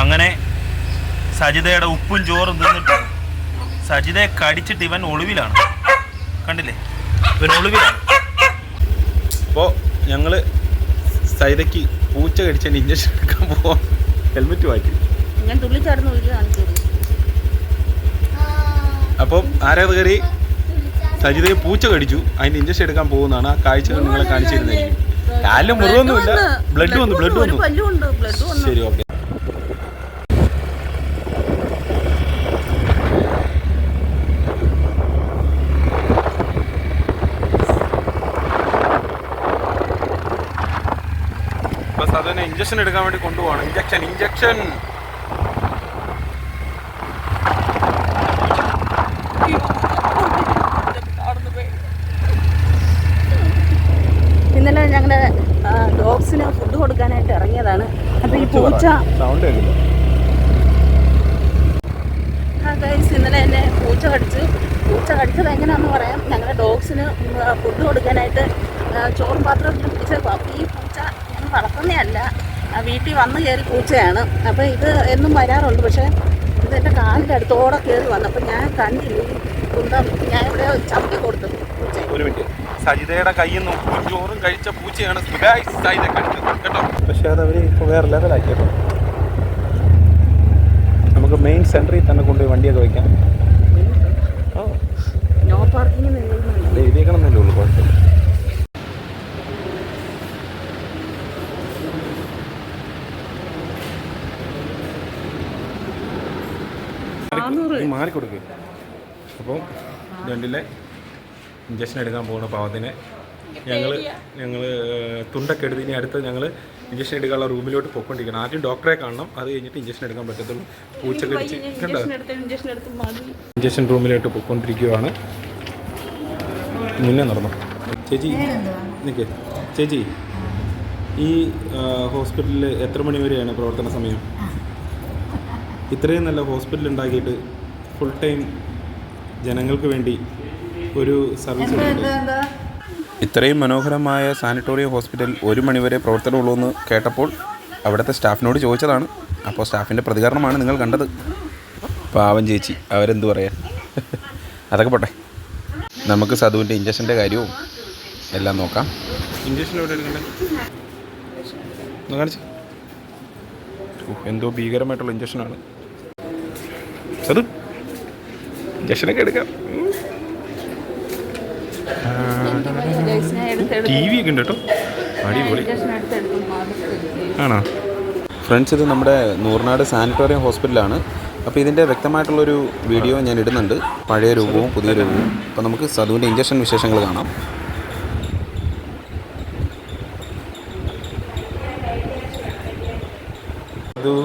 അങ്ങനെ സജിതയുടെ ഉപ്പും ചോറും തിന്നിട്ട് സജിതയെ കടിച്ചിട്ട് ഇവൻ ഒളിവിലാണ്. കണ്ടില്ലേ, ഇവൻ ഒളിവിലാണ്. അപ്പോൾ ഞങ്ങൾ സജിതയ്ക്ക് പൂച്ച കടിച്ചതിൻ്റെ ഇഞ്ചക്ഷൻ എടുക്കാൻ പോവാം. ഹെൽമെറ്റ് മാറ്റി. അപ്പം ആരാധകരെ സജിതയെ പൂച്ച കടിച്ചു, അതിൻ്റെ ഇഞ്ചക്ഷൻ എടുക്കാൻ പോകുന്നതാണ്. ആ കാഴ്ചകൾ നിങ്ങളെ കാണിച്ചിരുന്നതായിരിക്കും. കാലിൽ മുറിവൊന്നുമില്ല, ബ്ലഡ് വന്നു. ശരി, ഓക്കെ. ബസ് അതിനെ ഇഞ്ചക്ഷൻ എടുക്കാൻ വേണ്ടി കൊണ്ടുപോകണം. ഇഞ്ചക്ഷൻ ഇന്നലെ ഞങ്ങളുടെ ഡോഗ്സിന് ഫുഡ് കൊടുക്കാനായിട്ട് ഇറങ്ങിയതാണ്. അപ്പോൾ ഈ പൂച്ച ഇന്നലെ എന്നെ പൂച്ച കടിച്ചത് എങ്ങനെയാണെന്ന് പറയാം. ഞങ്ങളുടെ ഡോഗ്സിന് ഫുഡ് കൊടുക്കാനായിട്ട് ചോറും പാത്രത്തിൽ പിടിച്ചേക്കും. അപ്പോൾ ഈ പൂച്ച ഞങ്ങൾ വളർത്തുന്നതല്ല, വീട്ടിൽ വന്ന് കയറി പൂച്ചയാണ്. അപ്പോൾ ഇത് എന്നും വരാറുണ്ട്. പക്ഷേ ഇതെൻ്റെ കാലിൻ്റെ അടുത്തോടെ കയറി വന്നു. അപ്പോൾ ഞാൻ കണ്ടില്ല, ഞാൻ ഇവിടെ ചവിട്ടി കൊടുത്തു പൂച്ച. ഒരു മിനിറ്റ്, സജിതയുടെ കയ്യിൽ നിന്ന് ഉപ്പും ചോറും കഴിച്ച പൂച്ചയാണ് സജിത കടിച്ചത് കേട്ടോ. പക്ഷെ അത് അവർ ഇപ്പോൾ വേറെ ലെവലാക്കി കേട്ടോ. നമുക്ക് മെയിൻ സെൻറ്ററിൽ തന്നെ കൊണ്ടുപോയി വണ്ടിയൊക്കെ വയ്ക്കാം. നോ പാർക്കിംഗ് എഴുതിയേക്കണമെന്നല്ലേ ഉള്ളൂ, കുഴപ്പമില്ല. മാറിക്കൊടുക്കുക. അപ്പം രണ്ടിലെ ഇഞ്ചക്ഷൻ എടുക്കാൻ പോകുന്ന പാവത്തിനെ ഞങ്ങൾ തുണ്ടൊക്കെ എടുത്ത് ഇനി അടുത്ത് ഞങ്ങൾ ഇഞ്ചക്ഷൻ എടുക്കാനുള്ള റൂമിലോട്ട് പോയിക്കൊണ്ടിരിക്കണം. ആദ്യം ഡോക്ടറെ കാണണം, അത് കഴിഞ്ഞിട്ട് ഇഞ്ചക്ഷൻ എടുക്കാൻ പറ്റത്തുള്ളൂ. പൂച്ച കടിച്ച് കണ്ടോ, ഇഞ്ചക്ഷൻ റൂമിലോട്ട് പോയിക്കൊണ്ടിരിക്കുകയാണ്. മുന്നേ നടന്നു. ചേച്ചി നിൽക്കേ. ചേച്ചി, ഈ ഹോസ്പിറ്റലിൽ എത്ര മണി വരെയാണ് പ്രവർത്തന സമയം? ഇത്രയും നല്ല ഹോസ്പിറ്റൽ ഉണ്ടാക്കിയിട്ട് ഫുൾ ടൈം ജനങ്ങൾക്ക് വേണ്ടി ഒരു സർവീസ് ഉണ്ട്. ഇത്രയും മനോഹരമായ സാനിറ്റോറിയം ഹോസ്പിറ്റൽ 1 മണിവരെ പ്രവർത്തനമുള്ളൂ എന്ന് കേട്ടപ്പോൾ അവിടുത്തെ സ്റ്റാഫിനോട് ചോദിച്ചതാണ്. അപ്പോൾ സ്റ്റാഫിൻ്റെ പ്രതികരണമാണ് നിങ്ങൾ കണ്ടത്. പാവം ചേച്ചി, അവരെന്തു പറയാൻ. അതൊക്കെ പോട്ടെ, നമുക്ക് സതുവിൻ്റെ ഇഞ്ചക്ഷൻ്റെ കാര്യവും എല്ലാം നോക്കാം. ഇഞ്ചക്ഷൻ എവിടെ എടുക്കണ്ടേ? കാണിച്ചു. എന്തോ ഭീകരമായിട്ടുള്ള ഇഞ്ചക്ഷനാണ്. സതു, ഇഞ്ചക്ഷനൊക്കെ എടുക്കാം. ടി വി ഒക്കെ ഉണ്ട് കേട്ടോ, അടിപൊളി ആണോ ഫ്രണ്ട്സ്. ഇത് നമ്മുടെ നൂർനാട് സാനിറ്റോറിയം ഹോസ്പിറ്റലാണ്. അപ്പോൾ ഇതിൻ്റെ വ്യക്തമായിട്ടുള്ളൊരു വീഡിയോ ഞാൻ ഇടുന്നുണ്ട്, പഴയ രൂപവും പുതിയ രൂപവും. അപ്പോൾ നമുക്ക് സതുവിൻ്റെ ഇഞ്ചക്ഷൻ വിശേഷങ്ങൾ കാണാം. സതു,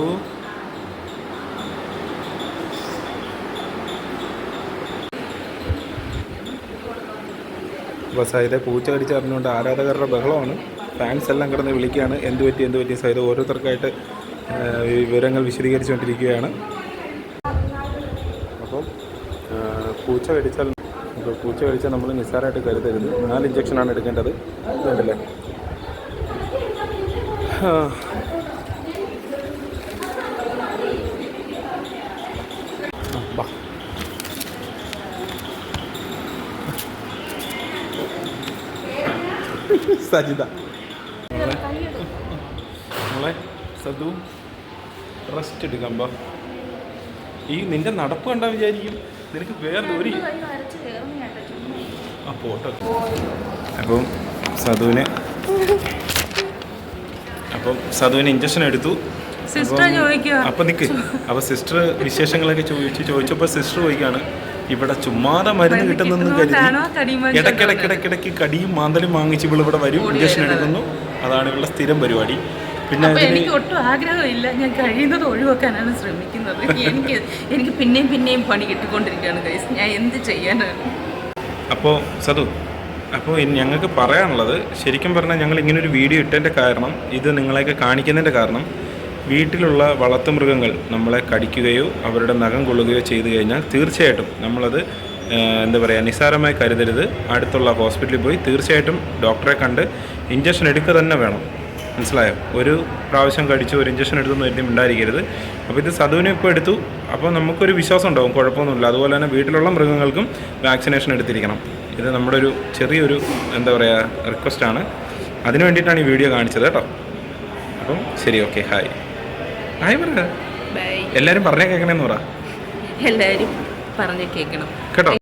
അപ്പോൾ സൈത പൂച്ച കടിച്ചറിഞ്ഞുകൊണ്ട് ആരാധകരുടെ ബഹളമാണ്. ഫാൻസ് എല്ലാം കിടന്ന് വിളിക്കുകയാണ്, എന്ത് പറ്റി സൈത ഓരോരുത്തർക്കായിട്ട് വിവരങ്ങൾ വിശദീകരിച്ചുകൊണ്ടിരിക്കുകയാണ്. അപ്പം പൂച്ച കടിച്ചാൽ നമ്മൾ നിസ്സാരമായിട്ട് കരുതരുത്. 4 ഇഞ്ചക്ഷനാണ് എടുക്കേണ്ടത്. വേണ്ടല്ലേ? സജിത നമ്മളെ സതു റെസ്റ്റ് എടുക്കാം. ഈ നിന്റെ നടപ്പ് കണ്ടാൽ വിചാരിക്കും നിനക്ക് വേറെ ഒരു പോട്ടോ. അപ്പം സതുവിന് ഇഞ്ചക്ഷൻ എടുത്തു. അപ്പം നിൽക്ക്. അപ്പോൾ സിസ്റ്റർ വിശേഷങ്ങളൊക്കെ ചോദിച്ചപ്പോൾ സിസ്റ്റർ ചോദിക്കുകയാണ്, ഇവിടെ ചുമ്മാതെ മരുന്ന് കിട്ടുന്നെന്ന് കരുതി ഇടയ്ക്കിടയ്ക്ക് കടിയും മാന്തലും വാങ്ങിച്ച് ഇവിടെ വരും, ഇഞ്ചക്ഷൻ എടുക്കുന്നു. അതാണ് ഇവളുടെ സ്ഥിരം പരിപാടി. പിന്നെ എനിക്ക് ഒട്ടും ആഗ്രഹമില്ല, ഞാൻ കഴിയുന്നത് ഒഴിവാക്കാനാണ് ശ്രമിക്കുന്നത്. എനിക്ക് പിന്നെയും പണി കിട്ടിക്കൊണ്ടിരിക്കുകയാണ് ഗൈസ്, ഞാൻ എന്ത് ചെയ്യാനാണ്. അപ്പോൾ സതു, അപ്പോൾ ഞങ്ങൾക്ക് പറയാനുള്ളത്, ശരിക്കും പറഞ്ഞാൽ ഞങ്ങൾ ഇങ്ങനൊരു വീഡിയോ ഇട്ടതിൻ്റെ കാരണം, ഇത് നിങ്ങളെയൊക്കെ കാണിക്കുന്നതിൻ്റെ കാരണം, വീട്ടിലുള്ള വളർത്തുമൃഗങ്ങൾ നമ്മളെ കടിക്കുകയോ അവരുടെ നഖം കൊള്ളുകയോ ചെയ്തു കഴിഞ്ഞാൽ തീർച്ചയായിട്ടും നമ്മളത് എന്താ പറയുക, നിസ്സാരമായി കരുതരുത്. അടുത്തുള്ള ഹോസ്പിറ്റലിൽ പോയി തീർച്ചയായിട്ടും ഡോക്ടറെ കണ്ട് ഇഞ്ചക്ഷൻ എടുക്കുക തന്നെ വേണം. മനസ്സിലായോ? ഒരു പ്രാവശ്യം കടിച്ചു ഒരു ഇഞ്ചക്ഷൻ എടുത്തൊന്നും എഴുതി ഉണ്ടായിരിക്കരുത്. അപ്പോൾ ഇത് സതുവിനെ ഇപ്പോൾ എടുത്തു, അപ്പോൾ നമുക്കൊരു വിശ്വാസം ഉണ്ടാവും കുഴപ്പമൊന്നുമില്ല. അതുപോലെ തന്നെ വീട്ടിലുള്ള മൃഗങ്ങൾക്കും വാക്സിനേഷൻ എടുത്തിരിക്കണം. ഇത് നമ്മുടെ ഒരു ചെറിയൊരു എന്താ പറയുക റിക്വസ്റ്റാണ്. അതിന് വേണ്ടിയിട്ടാണ് ഈ വീഡിയോ കാണിച്ചത് കേട്ടോ. അപ്പം ശരി, ഓക്കെ, ഹായ് ഹായ് പറ. ബൈ. എല്ലാവരും പറഞ്ഞേ കേൾക്കണമെന്ന് പറ. എല്ലാവരും പറഞ്ഞ് കേൾക്കണം കേട്ടോ.